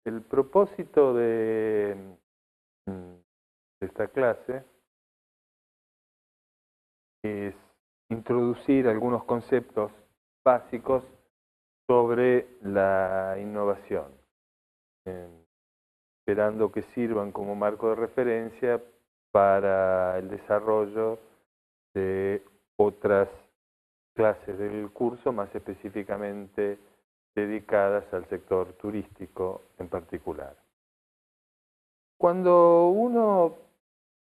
el propósito de esta clase es introducir algunos conceptos básicos sobre la innovación, esperando que sirvan como marco de referencia para el desarrollo de otras clases del curso, más específicamente dedicadas al sector turístico en particular. Cuando uno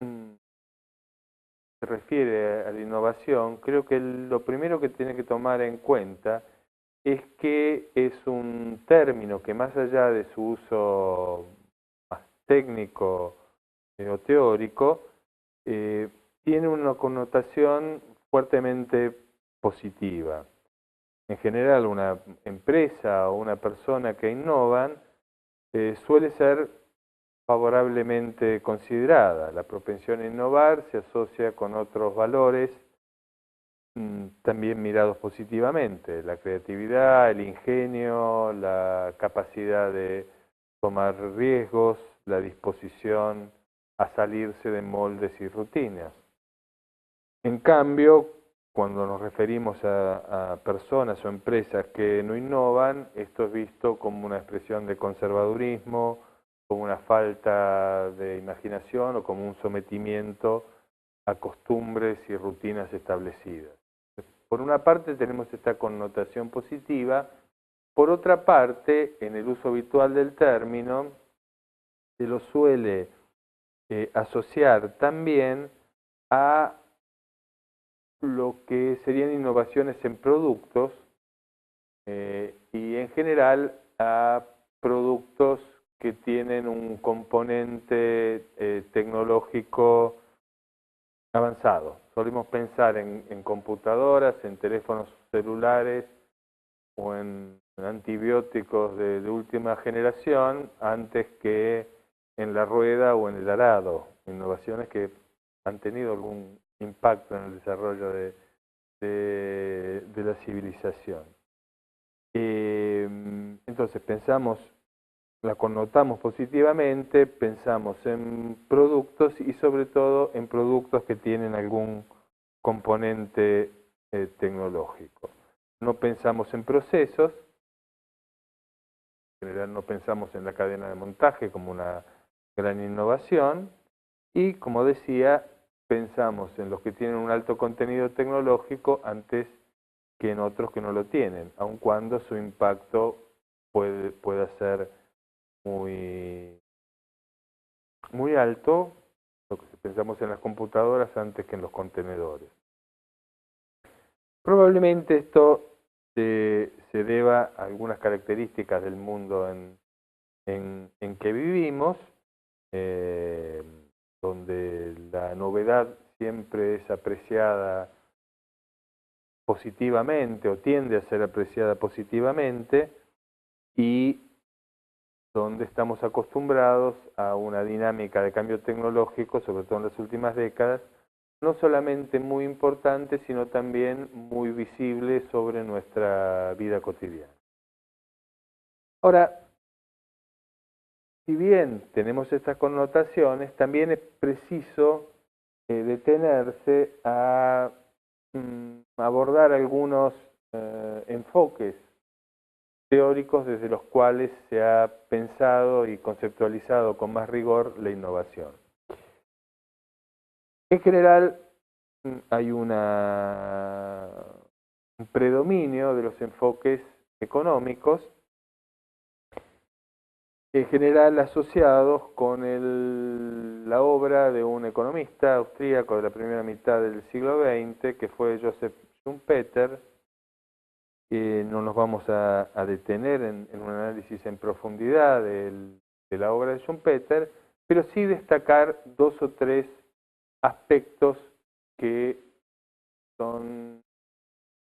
se refiere a la innovación, creo que lo primero que tiene que tomar en cuenta es que es un término que, más allá de su uso más técnico o teórico, tiene una connotación fuertemente positiva. En general, una empresa o una persona que innovan suele ser favorablemente considerada. La propensión a innovar se asocia con otros valores también mirados positivamente: la creatividad, el ingenio, la capacidad de tomar riesgos, la disposición a salirse de moldes y rutinas. En cambio, cuando nos referimos a personas o empresas que no innovan, esto es visto como una expresión de conservadurismo, como una falta de imaginación o como un sometimiento a costumbres y rutinas establecidas. Por una parte tenemos esta connotación positiva, por otra parte, en el uso habitual del término, se lo suele asociar también a lo que serían innovaciones en productos y en general a productos que tienen un componente tecnológico avanzado. Solemos pensar en computadoras, en teléfonos celulares o en antibióticos de última generación antes que en la rueda o en el arado. Innovaciones que han tenido algún impacto en el desarrollo de la civilización. Entonces la connotamos positivamente, pensamos en productos y sobre todo en productos que tienen algún componente tecnológico. No pensamos en procesos, en general no pensamos en la cadena de montaje como una gran innovación, y, como decía, pensamos en los que tienen un alto contenido tecnológico antes que en otros que no lo tienen, aun cuando su impacto pueda ser muy alto. Pensamos en las computadoras antes que en los contenedores. Probablemente esto se deba a algunas características del mundo en que vivimos, donde la novedad siempre es apreciada positivamente o tiende a ser apreciada positivamente, y donde estamos acostumbrados a una dinámica de cambio tecnológico, sobre todo en las últimas décadas, no solamente muy importante, sino también muy visible sobre nuestra vida cotidiana. Ahora, si bien tenemos estas connotaciones, también es preciso detenerse a abordar algunos enfoques teóricos desde los cuales se ha pensado y conceptualizado con más rigor la innovación. En general, hay un predominio de los enfoques económicos, en general asociados con la obra de un economista austríaco de la primera mitad del siglo XX, que fue Joseph Schumpeter. No nos vamos a detener en un análisis en profundidad de la obra de Schumpeter, pero sí destacar dos o tres aspectos que son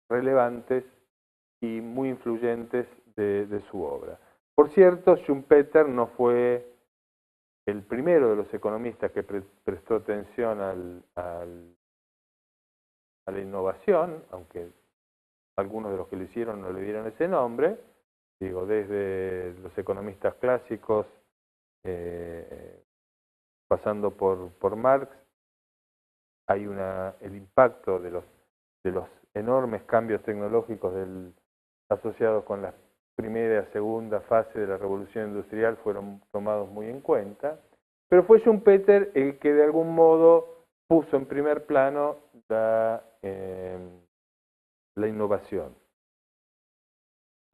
relevantes y muy influyentes de su obra. Por cierto, Schumpeter no fue el primero de los economistas que prestó atención a la innovación, aunque algunos de los que lo hicieron no le dieron ese nombre. Digo, desde los economistas clásicos, pasando por Marx, hay el impacto de los enormes cambios tecnológicos asociados con la primera y segunda fase de la revolución industrial fueron tomados muy en cuenta, pero fue Schumpeter el que de algún modo puso en primer plano la innovación.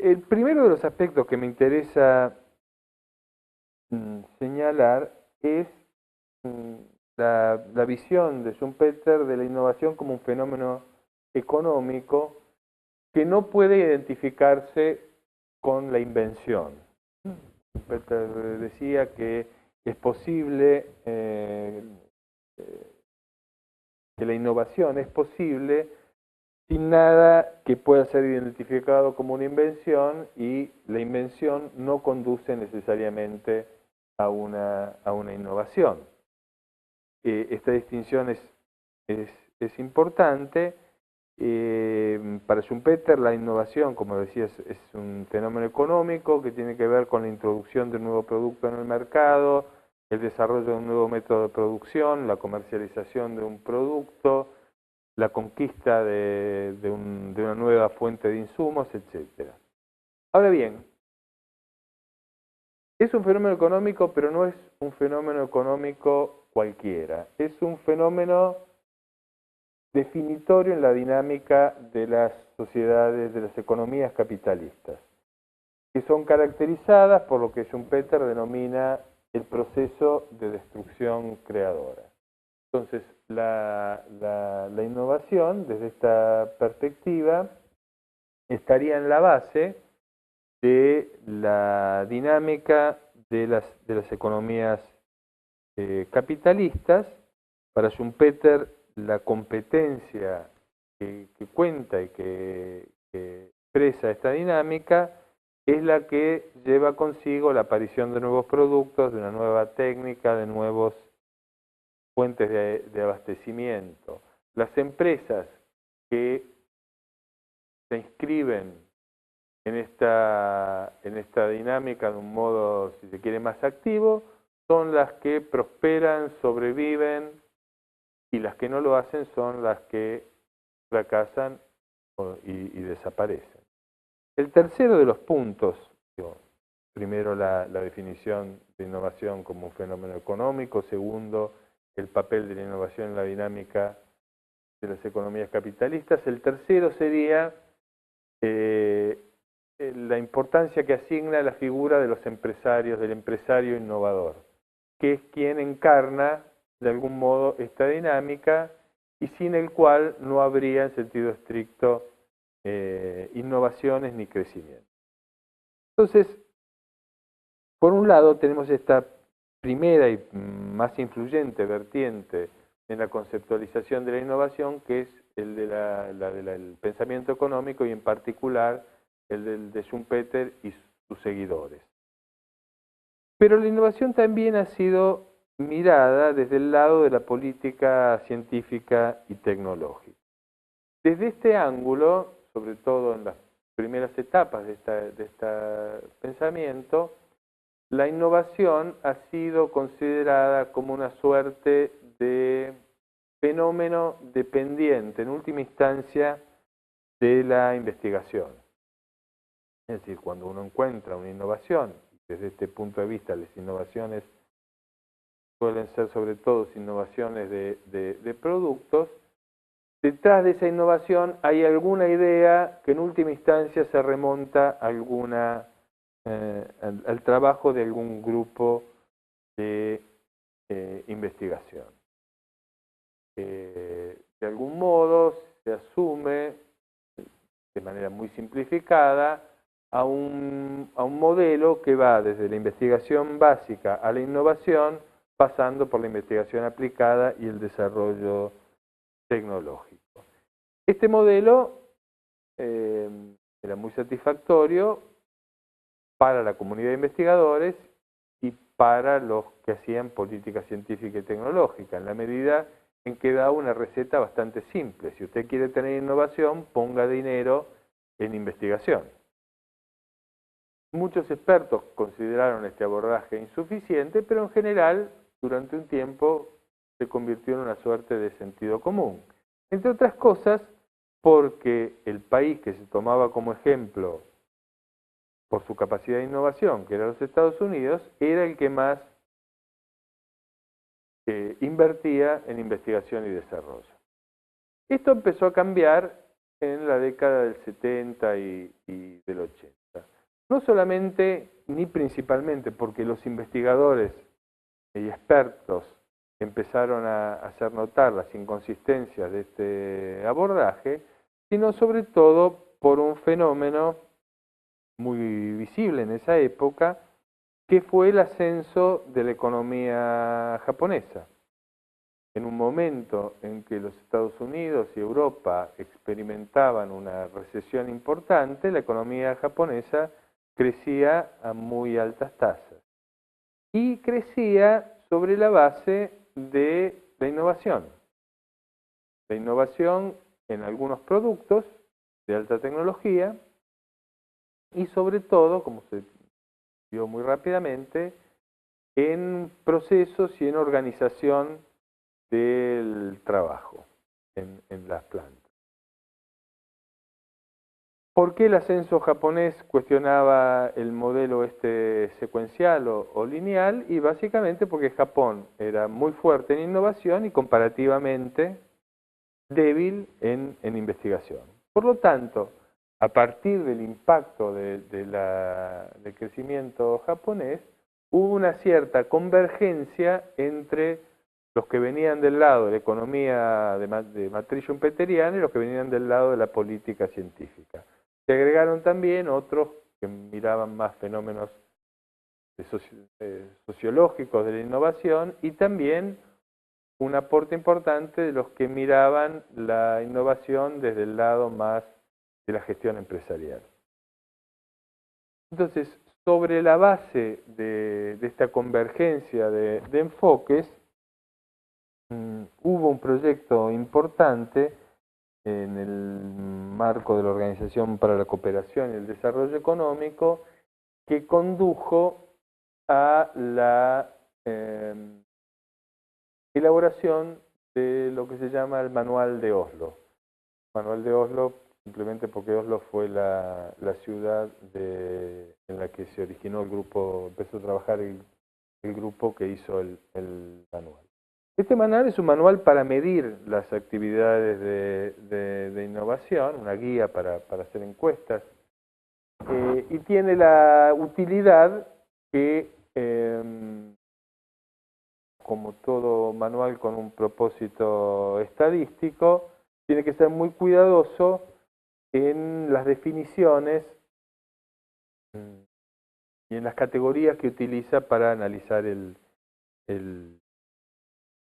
El primero de los aspectos que me interesa señalar es la visión de Schumpeter de la innovación como un fenómeno económico que no puede identificarse con la invención. Schumpeter decía que es posible, que la innovación es posible sin nada que pueda ser identificado como una invención, y la invención no conduce necesariamente a una innovación. Esta distinción es importante. Para Schumpeter la innovación, como decía, es un fenómeno económico que tiene que ver con la introducción de un nuevo producto en el mercado, el desarrollo de un nuevo método de producción, la comercialización de un producto, la conquista de una nueva fuente de insumos, etc. Ahora bien, es un fenómeno económico, pero no es un fenómeno económico cualquiera. Es un fenómeno definitorio en la dinámica de las sociedades, de las economías capitalistas, que son caracterizadas por lo que Schumpeter denomina el proceso de destrucción creadora. Entonces, la innovación, desde esta perspectiva, estaría en la base de la dinámica de las economías capitalistas. Para Schumpeter, la competencia que cuenta y que expresa esta dinámica es la que lleva consigo la aparición de nuevos productos, de una nueva técnica, de nuevos fuentes de abastecimiento. Las empresas que se inscriben en esta dinámica de un modo, si se quiere, más activo, son las que prosperan, sobreviven, y las que no lo hacen son las que fracasan y desaparecen. El tercero de los puntos, primero la definición de innovación como un fenómeno económico, segundo, el papel de la innovación en la dinámica de las economías capitalistas. El tercero sería la importancia que asigna la figura de los empresarios, del empresario innovador, que es quien encarna de algún modo esta dinámica y sin el cual no habría en sentido estricto innovaciones ni crecimiento. Entonces, por un lado tenemos esta primera y más influyente vertiente en la conceptualización de la innovación, que es el del pensamiento económico, y en particular el de Schumpeter y sus seguidores. Pero la innovación también ha sido mirada desde el lado de la política científica y tecnológica. Desde este ángulo, sobre todo en las primeras etapas de este pensamiento, la innovación ha sido considerada como una suerte de fenómeno dependiente, en última instancia, de la investigación. Es decir, cuando uno encuentra una innovación, desde este punto de vista las innovaciones suelen ser sobre todo innovaciones de productos, detrás de esa innovación hay alguna idea que en última instancia se remonta a al trabajo de algún grupo de investigación. De algún modo se asume, de manera muy simplificada, a un modelo que va desde la investigación básica a la innovación, pasando por la investigación aplicada y el desarrollo tecnológico. Este modelo era muy satisfactorio para la comunidad de investigadores y para los que hacían política científica y tecnológica, en la medida en que da una receta bastante simple. Si usted quiere tener innovación, ponga dinero en investigación. Muchos expertos consideraron este abordaje insuficiente, pero en general, durante un tiempo, se convirtió en una suerte de sentido común. Entre otras cosas, porque el país que se tomaba como ejemplo por su capacidad de innovación, que era los Estados Unidos, era el que más invertía en investigación y desarrollo. Esto empezó a cambiar en la década del 70 y del 80. No solamente ni principalmente porque los investigadores y expertos empezaron a hacer notar las inconsistencias de este abordaje, sino sobre todo por un fenómeno muy visible en esa época, que fue el ascenso de la economía japonesa. En un momento en que los Estados Unidos y Europa experimentaban una recesión importante, la economía japonesa crecía a muy altas tasas. Y crecía sobre la base de la innovación. La innovación en algunos productos de alta tecnología y sobre todo, como se vio muy rápidamente, en procesos y en organización del trabajo en las plantas. ¿Por qué el ascenso japonés cuestionaba el modelo secuencial o lineal? Y básicamente porque Japón era muy fuerte en innovación y comparativamente débil en investigación. Por lo tanto, a partir del impacto del crecimiento japonés, hubo una cierta convergencia entre los que venían del lado de la economía de matriz schumpeteriana y los que venían del lado de la política científica. Se agregaron también otros que miraban más fenómenos sociológicos de la innovación y también un aporte importante de los que miraban la innovación desde el lado más de la gestión empresarial. Entonces, sobre la base de esta convergencia de enfoques, hubo un proyecto importante en el marco de la Organización para la Cooperación y el Desarrollo Económico que condujo a la elaboración de lo que se llama el Manual de Oslo. Manual de Oslo simplemente porque Oslo fue la ciudad en la que se originó el grupo, empezó a trabajar el grupo que hizo el manual. Este manual es un manual para medir las actividades de innovación, una guía para hacer encuestas, y tiene la utilidad que, como todo manual con un propósito estadístico, tiene que ser muy cuidadoso en las definiciones y en las categorías que utiliza para analizar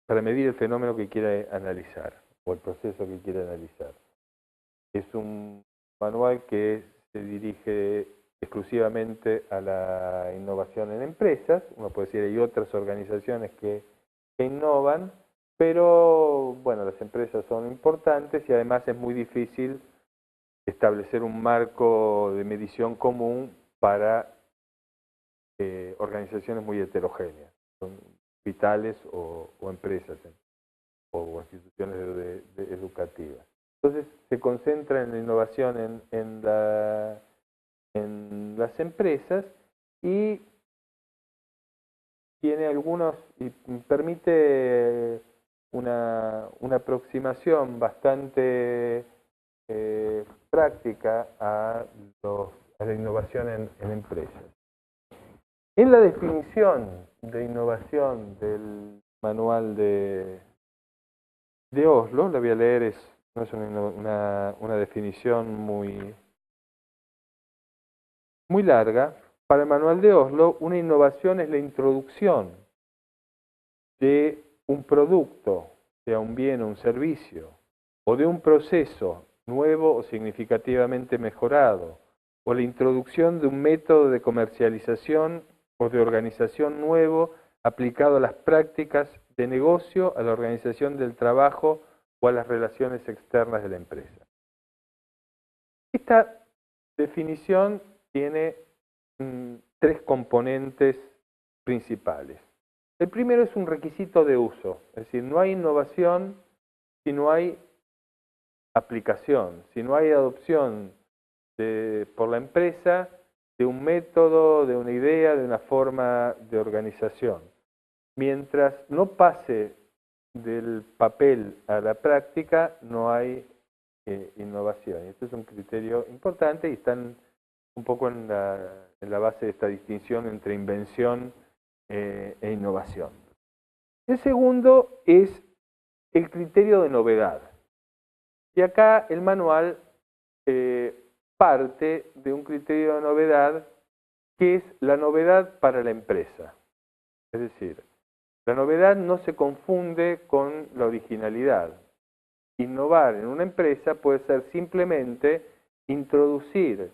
para medir el fenómeno que quiere analizar o el proceso que quiere analizar. Es un manual que se dirige exclusivamente a la innovación en empresas. Uno puede decir hay otras organizaciones que innovan, pero bueno, las empresas son importantes y además es muy difícil establecer un marco de medición común para organizaciones muy heterogéneas, son hospitales o empresas o instituciones educativas. Entonces se concentra en la innovación en las empresas y tiene algunos, y permite una aproximación bastante práctica a la innovación en empresas. En la definición de innovación del manual de Oslo, la voy a leer, no es una definición muy larga. Para el manual de Oslo, una innovación es la introducción de un producto, sea un bien o un servicio, o de un proceso nuevo o significativamente mejorado, o la introducción de un método de comercialización o de organización nuevo aplicado a las prácticas de negocio, a la organización del trabajo o a las relaciones externas de la empresa. Esta definición tiene tres componentes principales. El primero es un requisito de uso, es decir, no hay innovación si no hay aplicación, si no hay adopción por la empresa de un método, de una idea, de una forma de organización. Mientras no pase del papel a la práctica, no hay innovación. Este es un criterio importante y están un poco en la base de esta distinción entre invención e innovación. El segundo es el criterio de novedad. Y acá el manual parte de un criterio de novedad que es la novedad para la empresa. Es decir, la novedad no se confunde con la originalidad. Innovar en una empresa puede ser simplemente introducir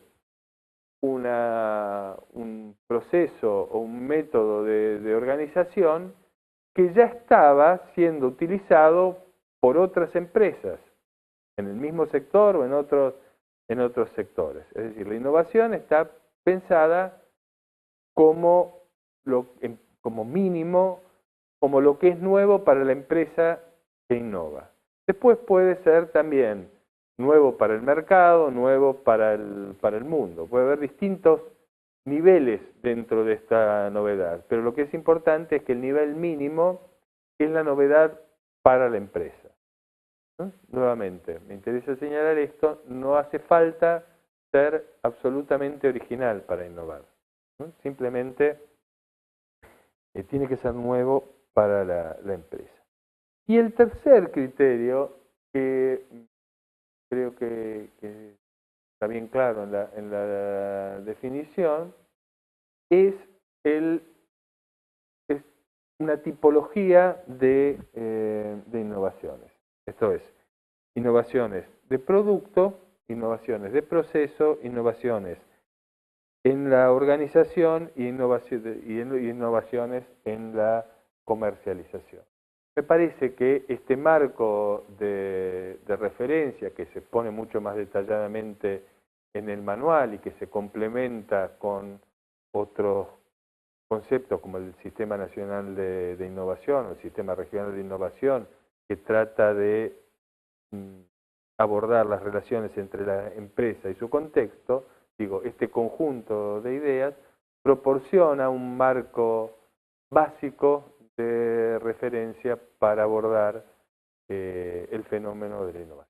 un proceso o un método de organización que ya estaba siendo utilizado por otras empresas en el mismo sector o en otros sectores. Es decir, la innovación está pensada como mínimo, como lo que es nuevo para la empresa que innova. Después puede ser también nuevo para el mercado, nuevo para el mundo. Puede haber distintos niveles dentro de esta novedad, pero lo que es importante es que el nivel mínimo es la novedad para la empresa. ¿No? Nuevamente, me interesa señalar esto, no hace falta ser absolutamente original para innovar. ¿No? Simplemente tiene que ser nuevo para la empresa. Y el tercer criterio, que creo que está bien claro en la definición, es una tipología de innovaciones. Esto es, innovaciones de producto, innovaciones de proceso, innovaciones en la organización y innovaciones en la comercialización. Me parece que este marco de referencia, que se pone mucho más detalladamente en el manual y que se complementa con otros conceptos como el Sistema Nacional de Innovación o el Sistema Regional de Innovación, que trata de abordar las relaciones entre la empresa y su contexto, digo, este conjunto de ideas proporciona un marco básico de referencia para abordar el fenómeno de la innovación.